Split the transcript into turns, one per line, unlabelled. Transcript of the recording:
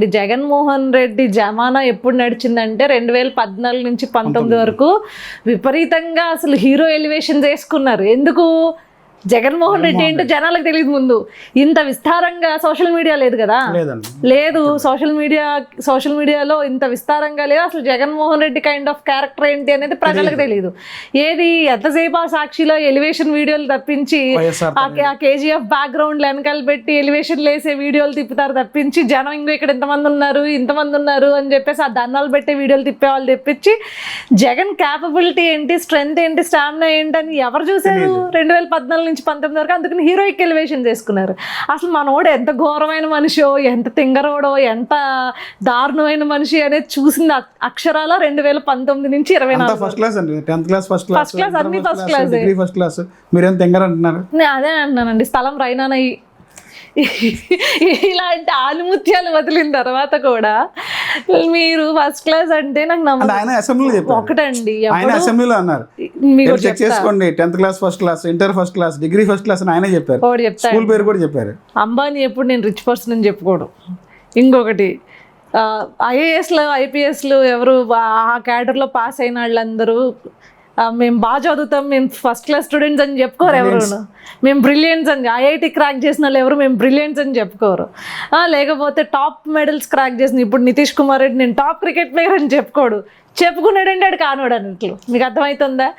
జగన్మోహన్ రెడ్డి జమానా ఎప్పుడు నడిచిందంటే 2014 నుంచి 19 వరకు విపరీతంగా అసలు హీరో ఎలివేషన్ చేసుకున్నారు. ఎందుకు? జగన్మోహన్ రెడ్డి ఏంటో జనాలకు తెలియదు. ముందు ఇంత విస్తారంగా సోషల్ మీడియా లేదు కదా, లేదు సోషల్ మీడియాలో ఇంత విస్తారంగా లేదు. అసలు Jaganmohan Reddy kind of character ఏంటి అనేది ప్రజలకు తెలియదు. ఏది ఎంతసేపు ఆ సాక్షిలో ఎలివేషన్ వీడియోలు తప్పించి ఆ కేజీఎఫ్ బ్యాక్గ్రౌండ్ వెనకాల పెట్టి ఎలివేషన్లు వేసే వీడియోలు తిప్పుతారు తప్పించి జనం ఇంకో ఇక్కడ ఇంతమంది ఉన్నారు అని చెప్పేసి ఆ దండాలు పెట్టే వీడియోలు తిప్పే వాళ్ళు తెప్పించి జగన్ క్యాపబిలిటీ ఏంటి, స్ట్రెంగ్త్ ఏంటి, స్టామినా ఏంటి అని ఎవరు చూశారు? 2014 నుంచి 19 వరకు. అందుకని హీరోయిక్ ఎలివేషన్ చేసుకున్నారు. అసలు మనోడు ఎంత ఘోరమైన మనిషో, ఎంత తింగరోడో, ఎంత దారుణమైన మనిషి అనేది చూసింది అక్షరాల 2019 నుంచి 24
ఫస్ట్ క్లాస్ అండి. 10th క్లాస్ ఫస్ట్ క్లాస్
అన్ని first class,
degree first class. మీరేం తింగర అంటున్నారు?
అదే అంటున్నానండి. స్థలం రైనానయ్యి ఇలాంటి ఆలుముత్యాలు వదిలిన తర్వాత కూడా మీరు ఫస్ట్ క్లాస్ అంటే నాకు
ఆయన అసెంబ్లీలో చెప్పారు.
ఒకటండి,
ఆయన అసెంబ్లీలో అన్నారు, చెక్ చేసుకోండి, 10th class first class, inter first class, degree first class అని ఆయనే చెప్పారు. స్కూల్ పేరు కూడా చెప్పారు.
అంబానీ ఎప్పుడు నేను రిచ్ పర్సన్ అని చెప్పుకోవడం. ఇంకొకటి ఐఏఎస్లు ఐపీఎస్లు ఎవరు ఆ క్యాడర్లో పాస్ అయిన వాళ్ళందరూ మేము బాగా చదువుతాం, మేము ఫస్ట్ క్లాస్ స్టూడెంట్స్ అని చెప్పుకోరు ఎవరు. మేము బ్రిలియంట్స్ అని, ఐఐటి క్రాక్ చేసిన వాళ్ళు ఎవరు మేము బ్రిలియంట్స్ అని చెప్పుకోరు. లేకపోతే టాప్ మెడల్స్ క్రాక్ చేసిన ఇప్పుడు నితీష్ కుమార్ రెడ్డి నేను టాప్ క్రికెట్ ప్లేయర్ అని చెప్పుకోడు. చెప్పుకున్నాడంటే ఆడు కానోడు అన్నట్లు. మీకు అర్థమవుతుందా?